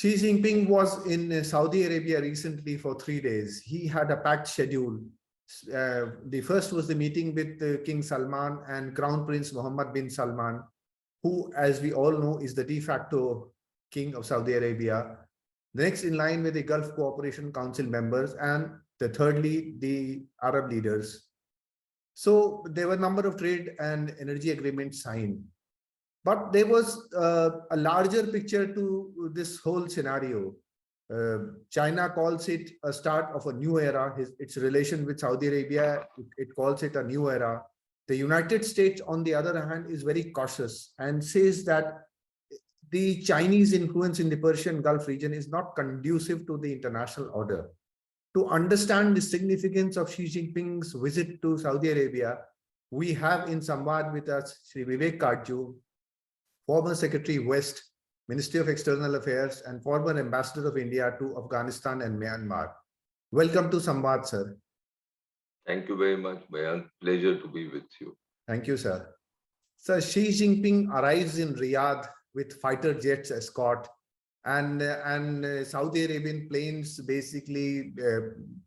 Xi Jinping was in Saudi Arabia recently for 3 days. He had a packed schedule. The first was the meeting with King Salman and Crown Prince Mohammed bin Salman, who, as we all know, is the de facto king of Saudi Arabia. The next in line with the Gulf Cooperation Council members, and thirdly, the Arab leaders. So there were a number of trade and energy agreements signed. But there was a larger picture to this whole scenario. China calls it a start of a new era. Its relation with Saudi Arabia, it calls it a new era. The United States, on the other hand, is very cautious and says that the Chinese influence in the Persian Gulf region is not conducive to the international order. To understand the significance of Xi Jinping's visit to Saudi Arabia, we have in Samvad with us Shri Vivek Katju, former Secretary West, Ministry of External Affairs, and former Ambassador of India to Afghanistan and Myanmar. Welcome to Samvad, sir. Thank you very much, Mayank. Pleasure to be with you. Thank you, sir. Sir, Xi Jinping arrives in Riyadh with fighter jets escort and Saudi Arabian planes basically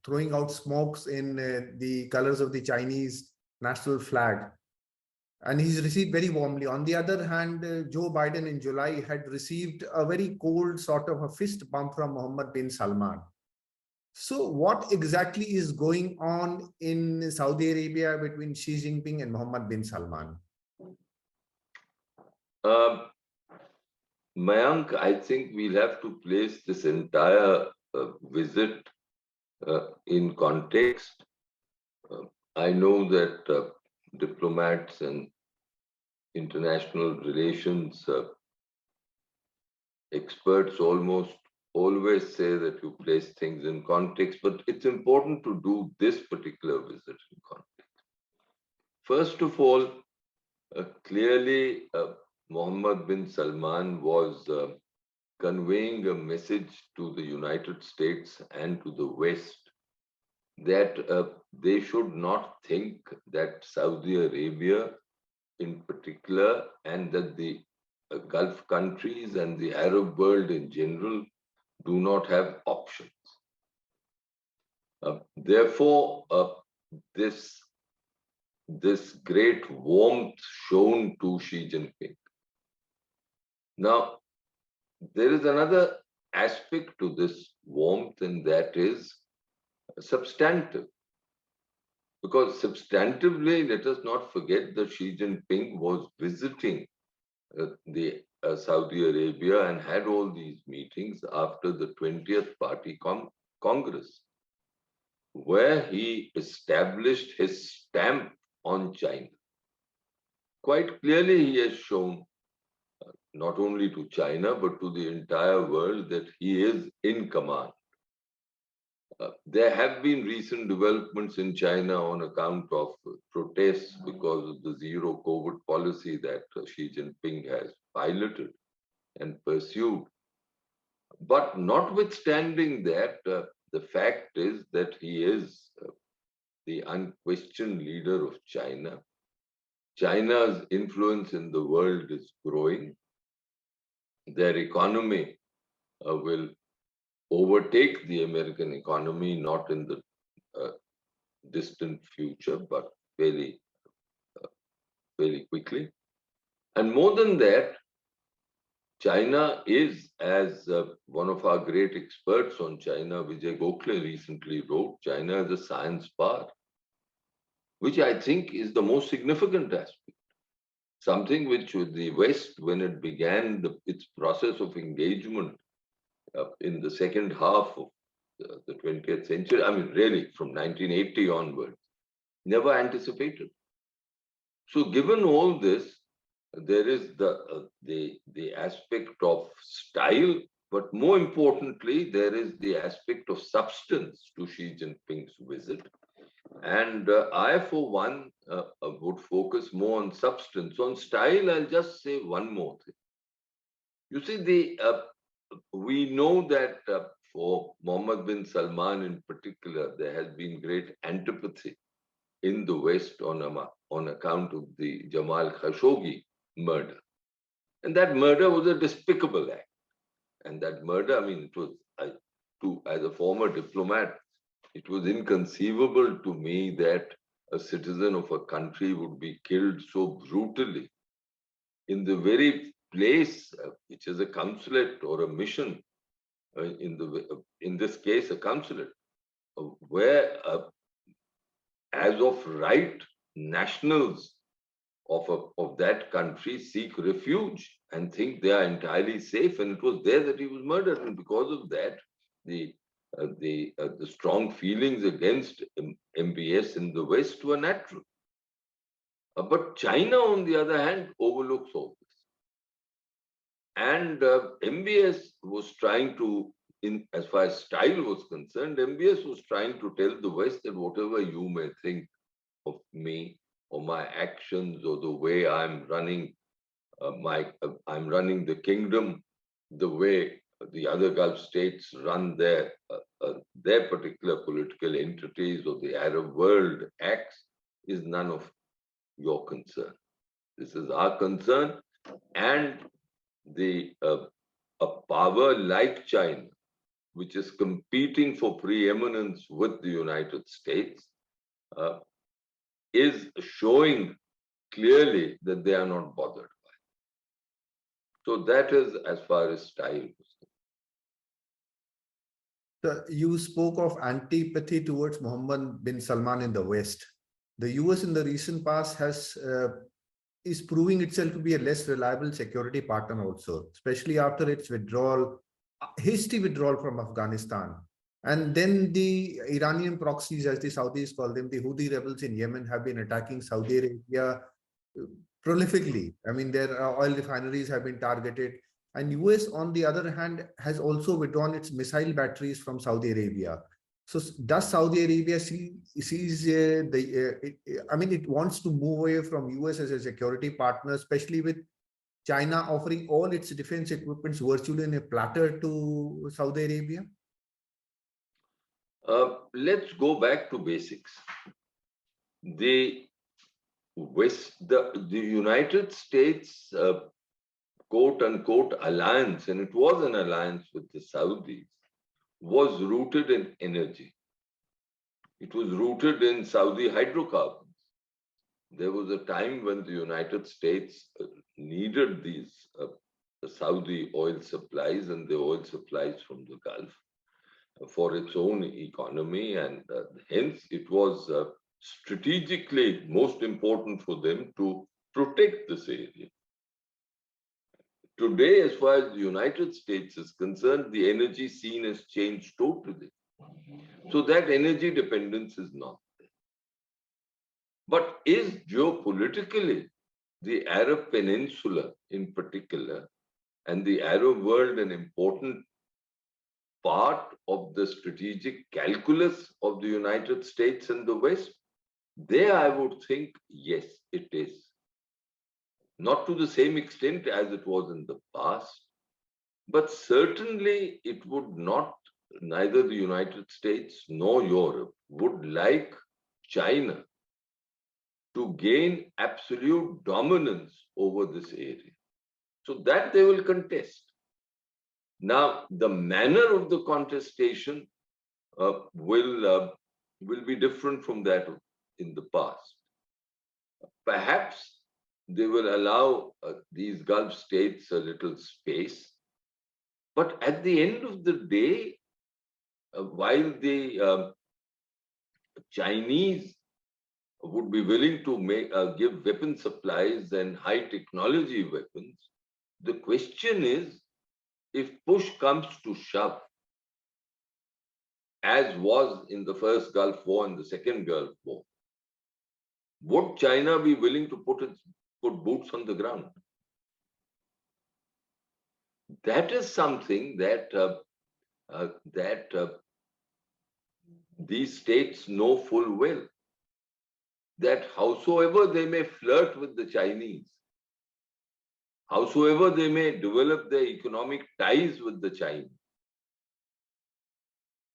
throwing out smokes in the colors of the Chinese national flag. And he's received very warmly. On the other hand, Joe Biden in July had received a very cold sort of a fist bump from Mohammed bin Salman. So what exactly is going on in Saudi Arabia between Xi Jinping and Mohammed bin Salman? Mayank, I think we'll have to place this entire visit in context. I know that diplomats and international relations experts almost always say that you place things in context, but it's important to do this particular visit in context. First of all, clearly Mohammed bin Salman was conveying a message to the United States and to the West that they should not think that Saudi Arabia in particular and that the Gulf countries and the Arab world in general do not have options. Therefore, this great warmth shown to Xi Jinping. Now, there is another aspect to this warmth, and that is substantive. Because substantively, let us not forget that Xi Jinping was visiting the Saudi Arabia and had all these meetings after the 20th Party Congress, where he established his stamp on China. Quite clearly, he has shown not only to China, but to the entire world that he is in command. There have been recent developments in China on account of protests because of the zero COVID policy that Xi Jinping has piloted and pursued. But notwithstanding that, the fact is that he is the unquestioned leader of China. China's influence in the world is growing. Their economy will overtake the American economy, not in the distant future, but very quickly. And more than that, China is, as one of our great experts on China, Vijay Gokhale, recently wrote, China is a science power, which I think is the most significant aspect. Something which the West, when it began its process of engagement in the second half of the 20th century, I mean, really from 1980 onwards, never anticipated. So given all this, there is the aspect of style, but more importantly, there is the aspect of substance to Xi Jinping's visit. And I, for one, would focus more on substance. On style, I'll just say one more thing. You see, we know that for Mohammed bin Salman in particular, there has been great antipathy in the West on account of the Jamal Khashoggi murder. And that murder was a despicable act. and that murder, I mean, it was, as a former diplomat, it was inconceivable to me that a citizen of a country would be killed so brutally in the very place which is a consulate or a mission, in this case, a consulate, where as of right, nationals of that country seek refuge and think they are entirely safe. And it was there that he was murdered. And because of that, the strong feelings against MBS in the West were natural. But China, on the other hand, overlooks all this. And MBS was trying to, as far as style was concerned, MBS was trying to tell the West that whatever you may think of me or my actions or the way I'm running I'm running the kingdom, the way the other Gulf states run their particular political entities or the Arab world acts, is none of your concern. This is our concern, and a power like China, which is competing for preeminence with the United States, is showing clearly that they are not bothered by it. So that is as far as style is concerned. So you spoke of antipathy towards Mohammed bin Salman in the West. The US in the recent past is proving itself to be a less reliable security partner also, especially after its hasty withdrawal from Afghanistan. And then the Iranian proxies, as the Saudis call them, the Houthi rebels in Yemen, have been attacking Saudi Arabia prolifically. I mean, their oil refineries have been targeted. And US, on the other hand, has also withdrawn its missile batteries from Saudi Arabia. So does Saudi Arabia it wants to move away from US as a security partner, especially with China offering all its defense equipments virtually in a platter to Saudi Arabia? Let's go back to basics. The United States quote unquote alliance, and it was an alliance with the Saudis, was rooted in energy. It was rooted in Saudi hydrocarbons. There was a time when the United States needed these Saudi oil supplies and the oil supplies from the Gulf for its own economy, and hence it was strategically most important for them to protect this area. Today, as far as the United States is concerned, the energy scene has changed totally. So that energy dependence is not there. But is geopolitically the Arab Peninsula in particular and the Arab world an important part of the strategic calculus of the United States and the West? There, I would think, yes, it is. Not to the same extent as it was in the past, but certainly it would not, neither the United States nor Europe would like China to gain absolute dominance over this area. So that they will contest. Now, the manner of the contestation will be different from that in the past. Perhaps they will allow these Gulf states a little space. But at the end of the day, while the Chinese would be willing to give weapon supplies and high technology weapons, the question is, if push comes to shove, as was in the first Gulf War and the second Gulf War, would China be willing to put boots on the ground? That is something that these states know full well. That howsoever they may flirt with the Chinese, howsoever they may develop their economic ties with the Chinese,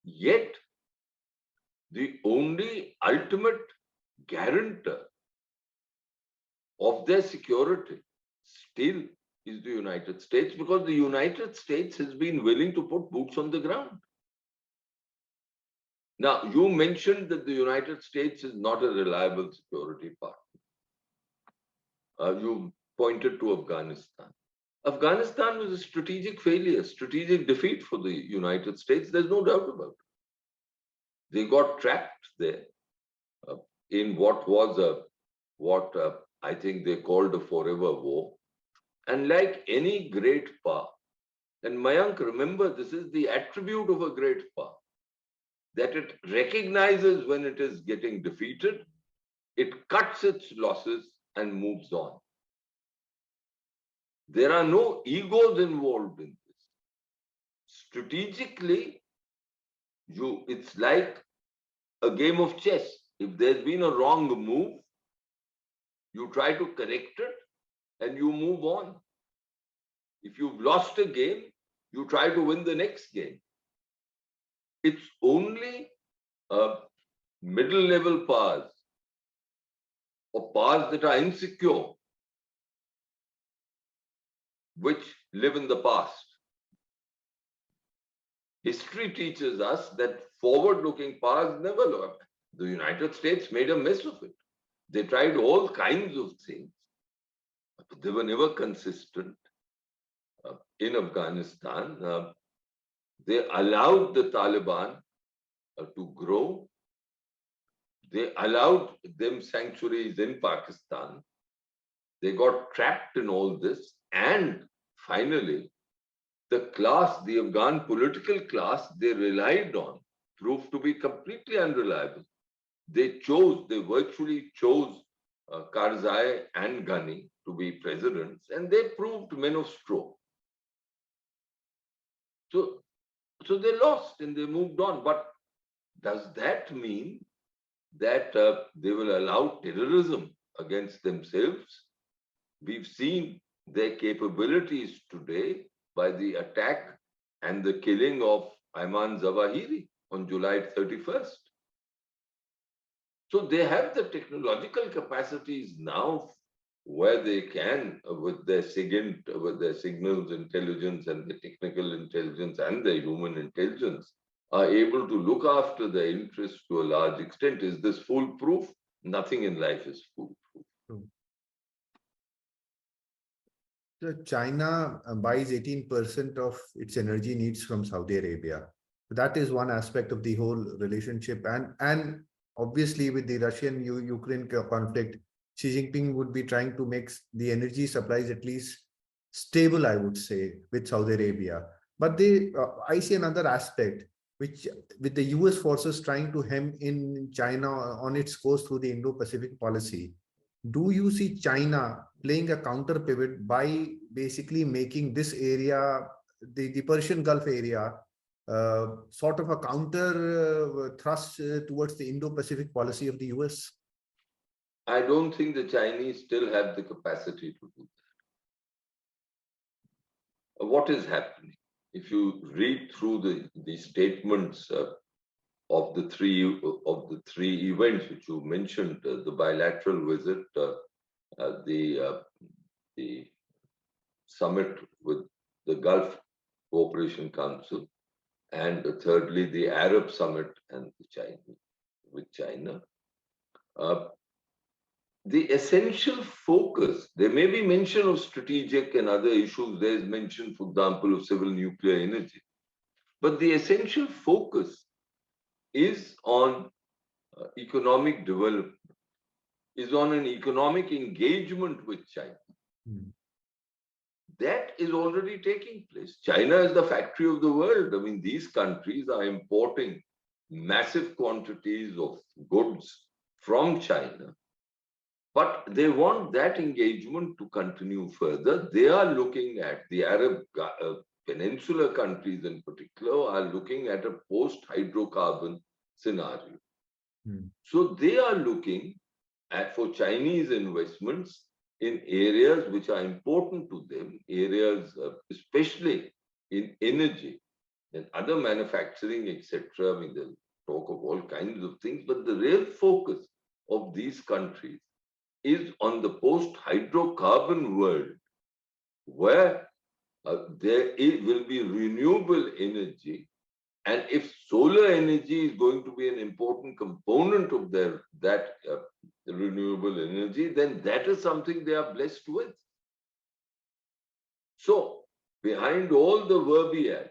yet the only ultimate guarantor of their security still is the United States, because the United States has been willing to put boots on the ground. Now, you mentioned that the United States is not a reliable security partner. You pointed to Afghanistan. Afghanistan was a strategic failure, strategic defeat for the United States. There's no doubt about it. They got trapped there in what was I think they called a forever war. And like any great power, and Mayank, remember, this is the attribute of a great power, that it recognizes when it is getting defeated, it cuts its losses and moves on. There are no egos involved in this. Strategically, it's like a game of chess. If there's been a wrong move, you try to correct it and you move on. If you've lost a game, you try to win the next game. It's only middle-level powers or powers that are insecure which live in the past. History teaches us that forward-looking powers never look. The United States made a mess of it. They tried all kinds of things, but they were never consistent. In Afghanistan, they allowed the Taliban to grow. They allowed them sanctuaries in Pakistan. They got trapped in all this. And finally, the Afghan political class they relied on proved to be completely unreliable. They virtually chose Karzai and Ghani to be presidents, and they proved men of straw. So they lost and they moved on. But does that mean that they will allow terrorism against themselves? We've seen their capabilities today by the attack and the killing of Ayman Zawahiri on July 31st. So they have the technological capacities now where they can, with their signals intelligence and the technical intelligence and the human intelligence, are able to look after their interests to a large extent. Is this foolproof? Nothing in life is foolproof. So China buys 18% of its energy needs from Saudi Arabia. That is one aspect of the whole relationship. And obviously with the Russian-Ukraine conflict, Xi Jinping would be trying to make the energy supplies at least stable, I would say, with Saudi Arabia. But I see another aspect, which with the US forces trying to hem in China on its course through the Indo-Pacific policy. Do you see China playing a counter pivot by basically making this area, the Persian Gulf area, sort of a counter thrust towards the Indo-Pacific policy of the US? I don't think the Chinese still have the capacity to do that. What is happening? If you read through the statements of the three events which you mentioned, the bilateral visit, the summit with the Gulf Cooperation Council, and thirdly the Arab summit and with China. The essential focus, there may be mention of strategic and other issues. There is mention, for example, of civil nuclear energy. But the essential focus is on economic development, is on an economic engagement with China. That is already taking place. China is the factory of the world. I mean, these countries are importing massive quantities of goods from China. But they want that engagement to continue further. They are looking at the Arab Peninsular countries in particular, are looking at a post-hydrocarbon scenario. So they are looking for Chinese investments in areas which are important to them, areas especially in energy and other manufacturing, etc. I mean, there's talk of all kinds of things, but the real focus of these countries is on the post-hydrocarbon world, where will be renewable energy. And if solar energy is going to be an important component of that renewable energy, then that is something they are blessed with. So, behind all the verbiage,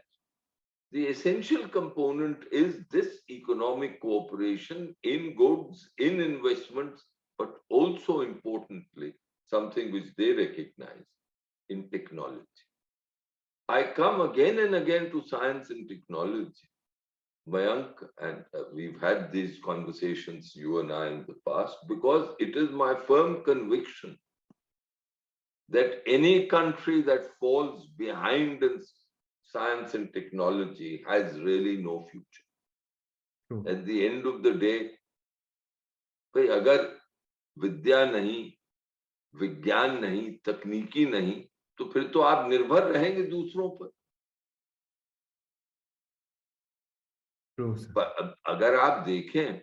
the essential component is this economic cooperation in goods, in investments, but also importantly, something which they recognize in technology. I come again and again to science and technology. Mayank, and we've had these conversations, you and I, in the past, because it is my firm conviction that any country that falls behind in science and technology has really no future. True. At the end of the day, भाई अगर विद्या नहीं, विज्ञान नहीं, तकनीकी नहीं, तो फिर तो आप निर्भर रहेंगे दूसरों पर. True, sir. पर अगर आप देखें,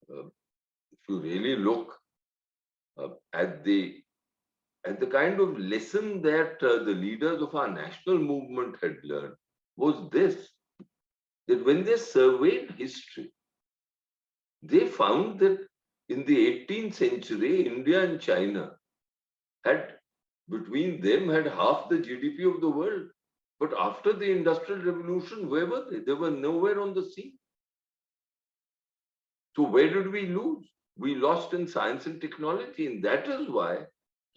if you really look at the kind of lesson that the leaders of our national movement had learned was this, that when they surveyed history, they found that in the 18th century, India and China between them had half the GDP of the world. But after the Industrial Revolution, where were they? They were nowhere on the scene. So where did we lose? We lost in science and technology. And that is why,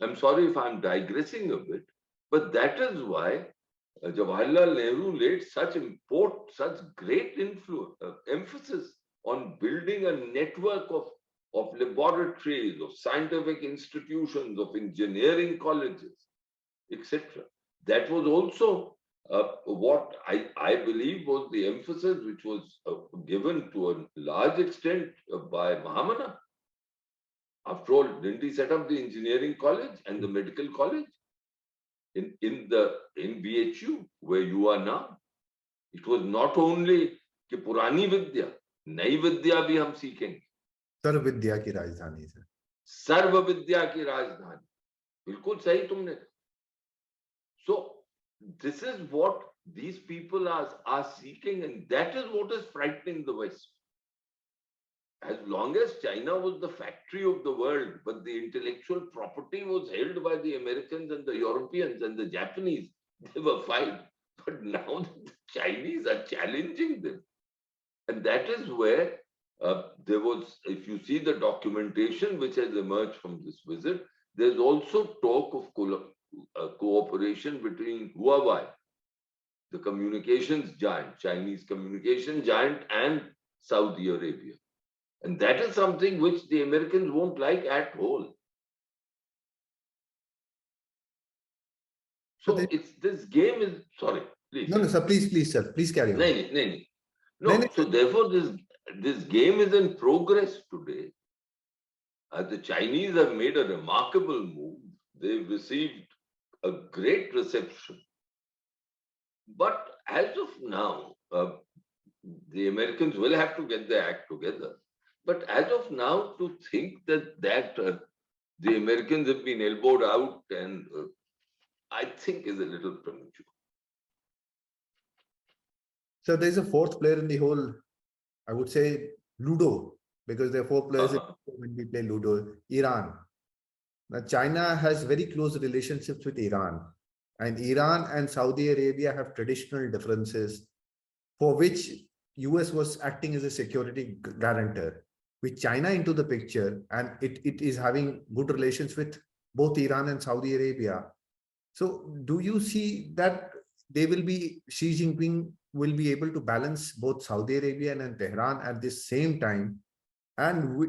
I'm sorry if I'm digressing a bit, but that is why Jawaharlal Nehru laid such great emphasis on building a network of laboratories, of scientific institutions, of engineering colleges, etc. That was also what I believe was the emphasis which was given to a large extent by Mahamana. After all, didn't he set up the engineering college and the medical college in BHU, where you are now? It was not only कि पुरानी विद्या, नई विद्या भी हम सीखेंगे. सर्व विद्या की राजधानी, sir. सर्व विद्या की राजधानी. बिल्कुल सही तुमने. So this is what these people are seeking, and that is what is frightening the West. As long as China was the factory of the world, but the intellectual property was held by the Americans and the Europeans and the Japanese, they were fine. But now the Chinese are challenging them. And that is where there was, if you see the documentation which has emerged from this visit, there's also talk of cooperation between Huawei, the communications giant, Chinese communication giant, and Saudi Arabia. And that is something which the Americans won't like at all. So this game is, sorry, please. No, sir, please, sir. Please carry on. No, so therefore this game is in progress today. The Chinese have made a remarkable move. They've received a great reception. But as of now, the Americans will have to get their act together. But as of now, to think that the Americans have been elbowed out, and I think is a little premature. So there's a fourth player in the whole, I would say, Ludo, because there are four players when we play Ludo, Iran. Now, China has very close relationships with Iran, and Iran and Saudi Arabia have traditional differences for which US was acting as a security guarantor. With China into the picture, and it is having good relations with both Iran and Saudi Arabia. So do you see that Xi Jinping will be able to balance both Saudi Arabia and Tehran at the same time? And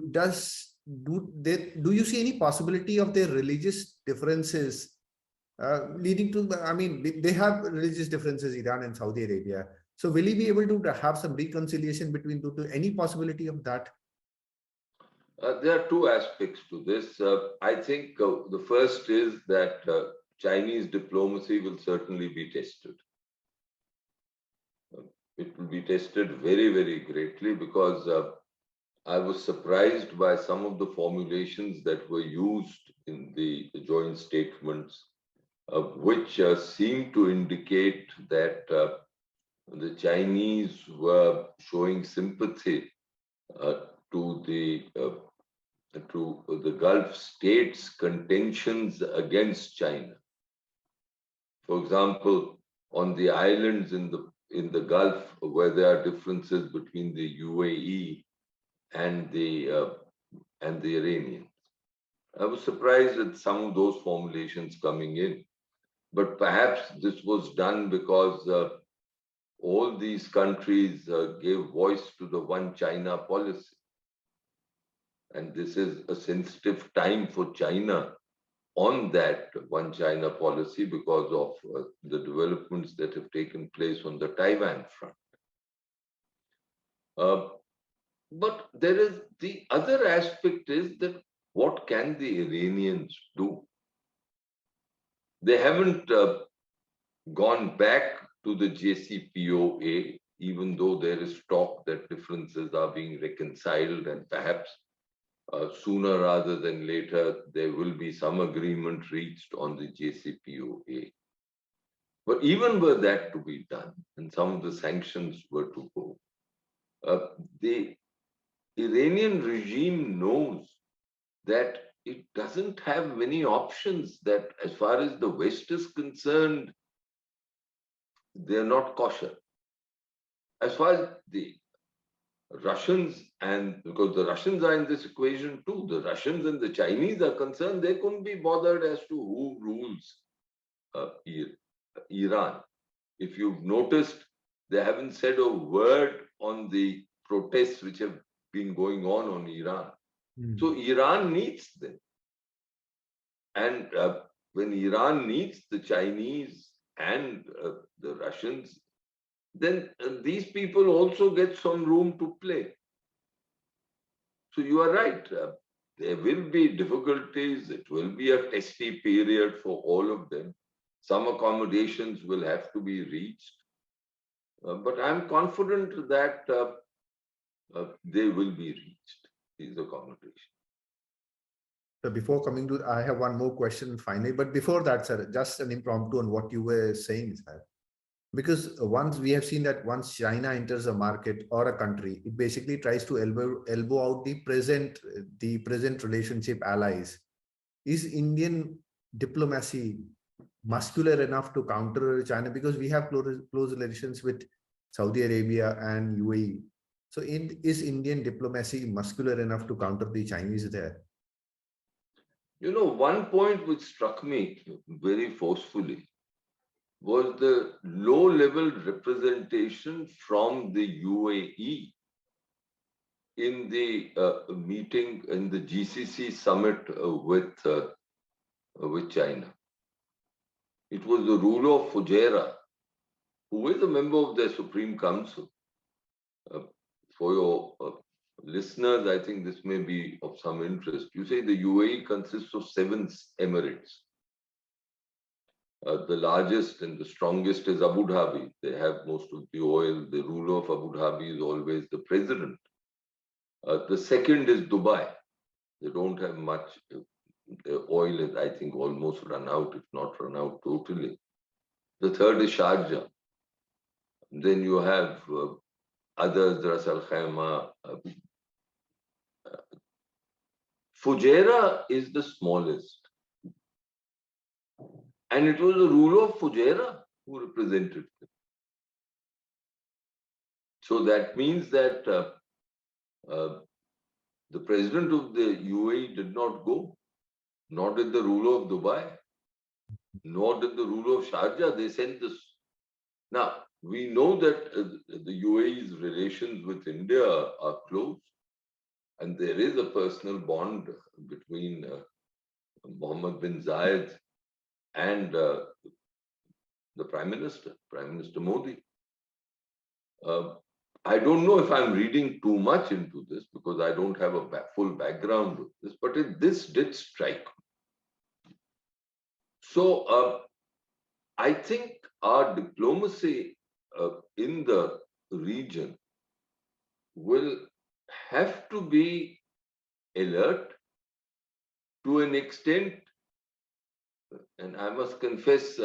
do you see any possibility of their religious differences leading to they have religious differences, Iran and Saudi Arabia. So will he be able to have some reconciliation between the two? Any possibility of that? There are two aspects to this. I think the first is that Chinese diplomacy will certainly be tested. It will be tested very, very greatly, because I was surprised by some of the formulations that were used in the joint statements which seem to indicate that the Chinese were showing sympathy to the Gulf states' contentions against China. For example, on the islands in the Gulf, where there are differences between the UAE and the Iranians. I was surprised at some of those formulations coming in, but perhaps this was done because all these countries gave voice to the one China policy. And this is a sensitive time for China on that one China policy because of the developments that have taken place on the Taiwan front. But there is the other aspect is that what can the Iranians do? They haven't gone back to the JCPOA, even though there is talk that differences are being reconciled and perhaps sooner rather than later, there will be some agreement reached on the JCPOA. But even were that to be done, and some of the sanctions were to go, the Iranian regime knows that it doesn't have many options, that as far as the West is concerned, they're not kosher. As far as the Russians, and because the Russians are in this equation too, the Russians and the Chinese are concerned, they couldn't be bothered as to who rules Iran. If you've noticed, they haven't said a word on the protests which have been going on Iran. So Iran needs them. And when Iran needs the Chinese and the Russians, then these people also get some room to play. So you are right. There will be difficulties. It will be a testy period for all of them. Some accommodations will have to be reached. But I'm confident that they will be reached, these accommodations. So before coming to, I have one more question finally, but before that, sir, just an impromptu on what you were saying, sir. Because once we have seen that once China enters a market or a country, it basically tries to elbow out the present relationship allies. Is Indian diplomacy muscular enough to counter China? Because we have close relations with Saudi Arabia and UAE. So is Indian diplomacy muscular enough to counter the Chinese there? You know, one point which struck me very forcefully was the low-level representation from the UAE in the meeting in the GCC summit with China. It was the ruler of Fujairah, who is a member of the Supreme Council. For your listeners, I think this may be of some interest. You say the UAE consists of 7 emirates. The largest and the strongest is Abu Dhabi. They have most of the oil. The ruler of Abu Dhabi is always the president. The second is Dubai. They don't have much. The oil is, I think, almost run out, if not run out totally. The third is Sharjah. Then you have others, Ras Al Khaimah. Fujairah is the smallest. And it was the ruler of Fujairah who represented them. So that means that the president of the UAE did not go, nor did the ruler of Dubai, nor did the ruler of Sharjah. They sent this. Now, we know that the UAE's relations with India are close, and there is a personal bond between Mohammed bin Zayed and the Prime Minister Modi. I don't know if I'm reading too much into this because I don't have a full background of this, but this did strike me. So I think our diplomacy in the region will have to be alert to an extent And I must confess,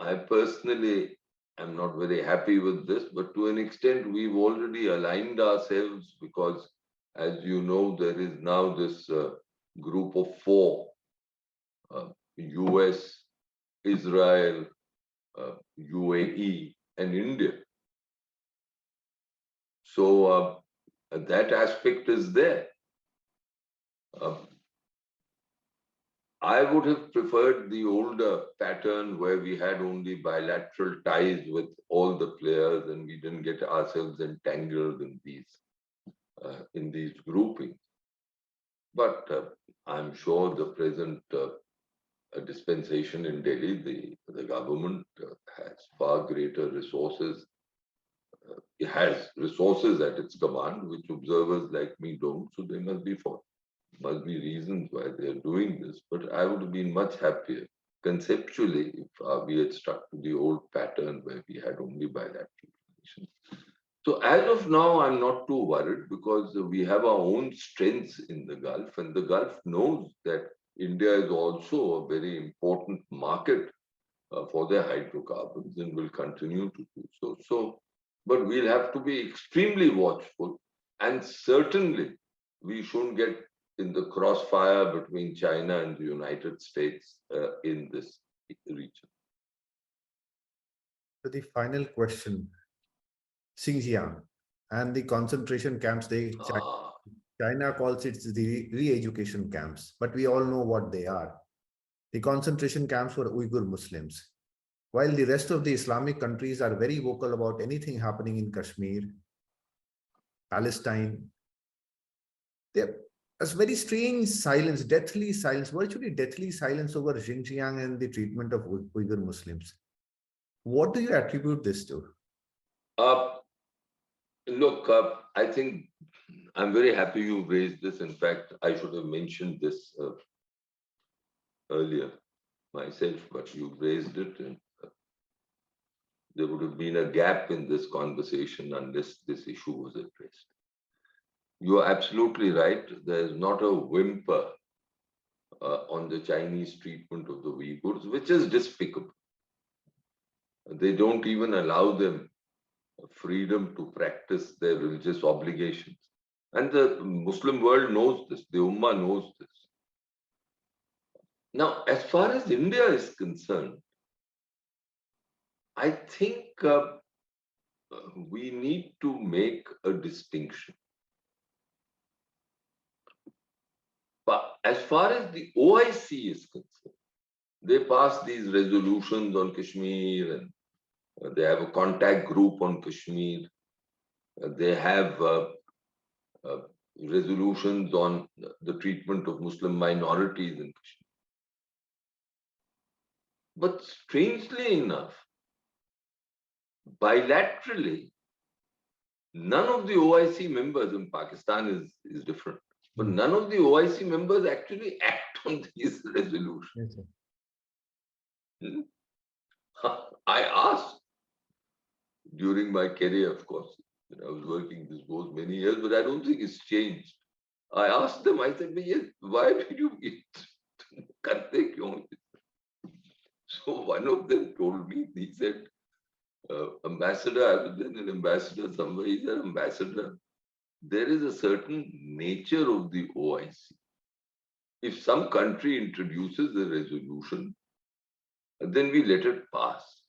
I personally am not very happy with this, but to an extent, we've already aligned ourselves because, as you know, there is now this group of four, US, Israel, UAE, and India. So that aspect is there. I would have preferred the older pattern where we had only bilateral ties with all the players and we didn't get ourselves entangled in these groupings. But I'm sure the present dispensation in Delhi, the government has far greater resources. It has resources at its command, which observers like me don't. So there must be reasons why they are doing this. But I would have been much happier conceptually if we had stuck to the old pattern where we had only bilateral relations. So as of now, I'm not too worried because we have our own strengths in the Gulf, and the Gulf knows that India is also a very important market for their hydrocarbons and will continue to do so. But we'll have to be extremely watchful, and certainly we shouldn't get in the crossfire between China and the United States in this region. So the final question, Xinjiang and the concentration camps, China calls it the re-education camps, but we all know what they are. The concentration camps for Uyghur Muslims. While the rest of the Islamic countries are very vocal about anything happening in Kashmir, Palestine, there's very strange silence, deathly silence, virtually deathly silence over Xinjiang and the treatment of Uyghur Muslims. What do you attribute this to? Look, I think I'm very happy you raised this. In fact, I should have mentioned this earlier myself, but you raised it, and there would have been a gap in this conversation unless this issue was addressed. You are absolutely right. There is not a whimper on the Chinese treatment of the Uyghurs, which is despicable. They don't even allow them freedom to practice their religious obligations. And the Muslim world knows this, the Ummah knows this. Now, as far as India is concerned, I think we need to make a distinction. But as far as the OIC is concerned, they pass these resolutions on Kashmir and they have a contact group on Kashmir. They have resolutions on the treatment of Muslim minorities in Kashmir. But strangely enough, bilaterally, none of the OIC members in Pakistan is different. But none of the OIC members actually act on these resolutions. Yes, I asked during my career, of course, when I was working, this goes many years, but I don't think it's changed. I asked them, I said, why did you eat? So one of them told me, he said, ambassador, I was then an ambassador somewhere, he said, ambassador, there is a certain nature of the OIC. If some country introduces a resolution, then we let it pass.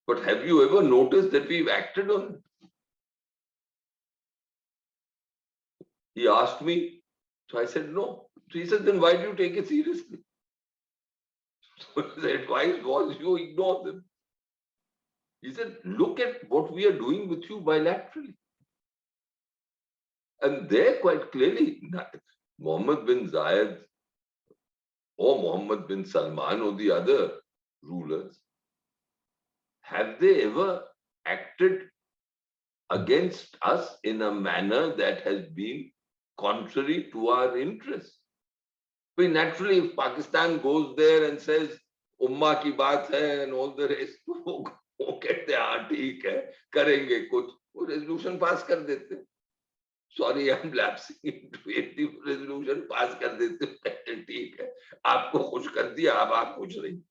But have you ever noticed that we've acted on it? He asked me, so I said no. So he said, then why do you take it seriously? So his advice was, you ignore them. He said, look at what we are doing with you bilaterally. And there quite clearly, Mohammed bin Zayed or Mohammed bin Salman or the other rulers, have they ever acted against us in a manner that has been contrary to our interests? But naturally, if Pakistan goes there and says, Ummah ki baat hai and all the rest, wo kehte haan, theek hai, karenge kuch, wo resolution pass kar dete. Sorry, I'm lapsing into it. The resolution pass kar dete, ठीक है, आपको खुश कर दिया, अब आप खुश रहिए.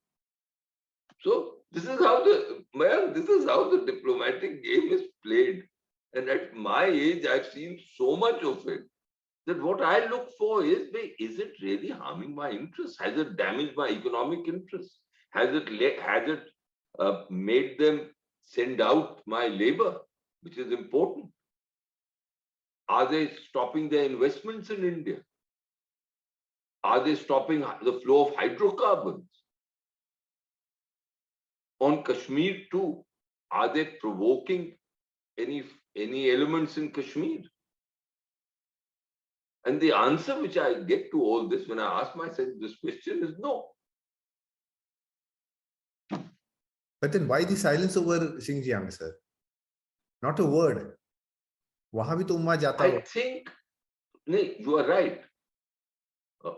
So this is how the diplomatic game is played. And at my age, I've seen so much of it that what I look for is it really harming my interests? Has it damaged my economic interests? Has it made them send out my labor, which is important? Are they stopping their investments in India? Are they stopping the flow of hydrocarbons? On Kashmir too, are they provoking any elements in Kashmir? And the answer which I get to all this when I ask myself this question is no. But then why the silence over Xinjiang, sir? Not a word. वहां भी तो उम्मा जाता I think you are right.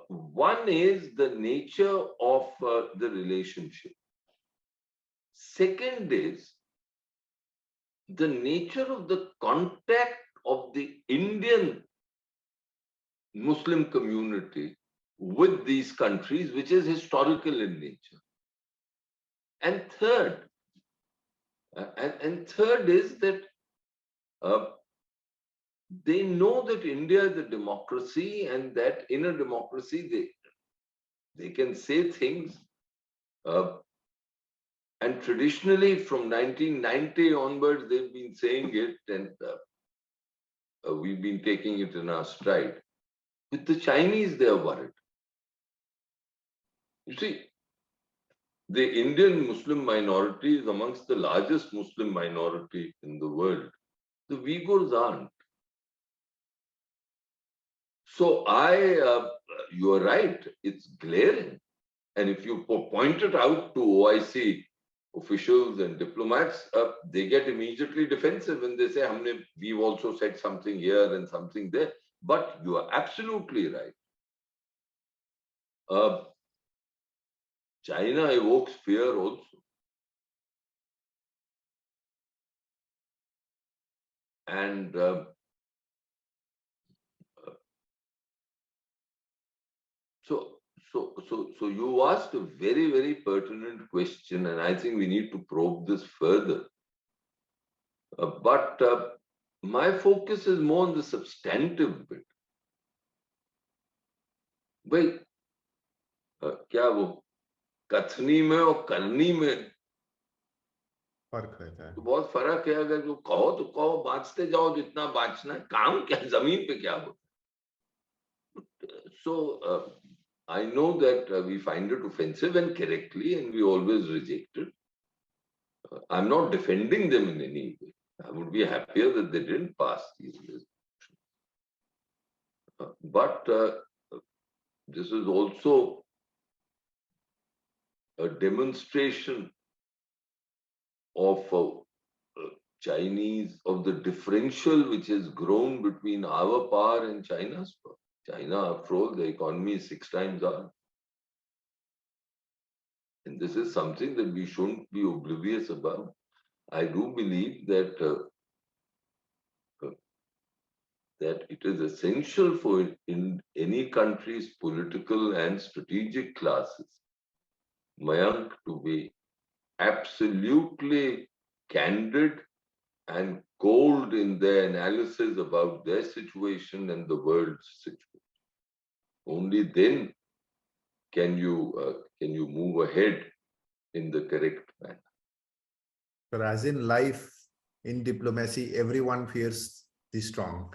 One is the nature of the relationship. Second is the nature of the contact of the Indian Muslim community with these countries, which is historical in nature. And third is that they know that India is a democracy, and that in a democracy they can say things. And traditionally, from 1990 onwards, they've been saying it, and we've been taking it in our stride. With the Chinese, they are worried. You see, the Indian Muslim minority is amongst the largest Muslim minority in the world. The Uyghurs aren't. So you are right, it's glaring. And if you point it out to OIC officials and diplomats, they get immediately defensive when they say, we've also said something here and something there. But you are absolutely right. China evokes fear also. And so you asked a very, very pertinent question, and I think we need to probe this further. But my focus is more on the substantive bit. भाई क्या वो कथनी में और करनी में फर्क रहता है. तो बहुत फर्क है. अगर जो कहो तो कहो, बांचते जाओ जितना बांचना है, काम क्या जमीन पे क्या होता. So I know that we find it offensive, and correctly, and we always reject it. I'm not defending them in any way. I would be happier that they didn't pass these resolutions. But this is also a demonstration of Chinese, of the differential which has grown between our power and China's power. China, after all, the economy is 6 times ours. And this is something that we shouldn't be oblivious about. I do believe that that it is essential for in any country's political and strategic classes, Mayank, to be absolutely candid and cold in their analysis about their situation and the world's situation. Only then can you move ahead in the correct manner. But as in life, in diplomacy, everyone fears the strong.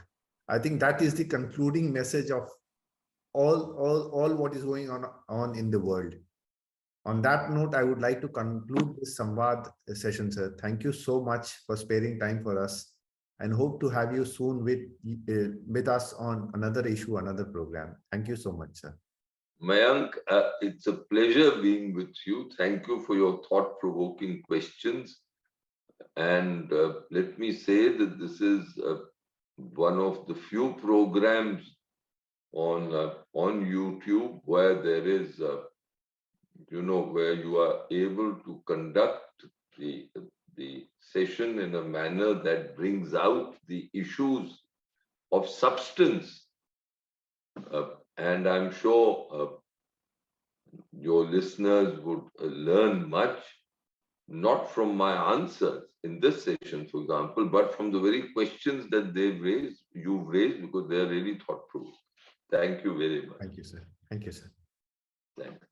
I think that is the concluding message of all what is going on in the world. On that note, I would like to conclude this Samvad session, sir. Thank you so much for sparing time for us, and hope to have you soon with us on another issue, another program. Thank you so much, sir. Mayank, it's a pleasure being with you. Thank you for your thought-provoking questions. And let me say that this is one of the few programs on YouTube where there is, where you are able to conduct the session in a manner that brings out the issues of substance And I'm sure your listeners would learn much, not from my answers in this session, for example, but from the very questions that you've raised, because they're really thought-provoking. Thank you very much. Thank you, sir. Thank you, sir. Thanks.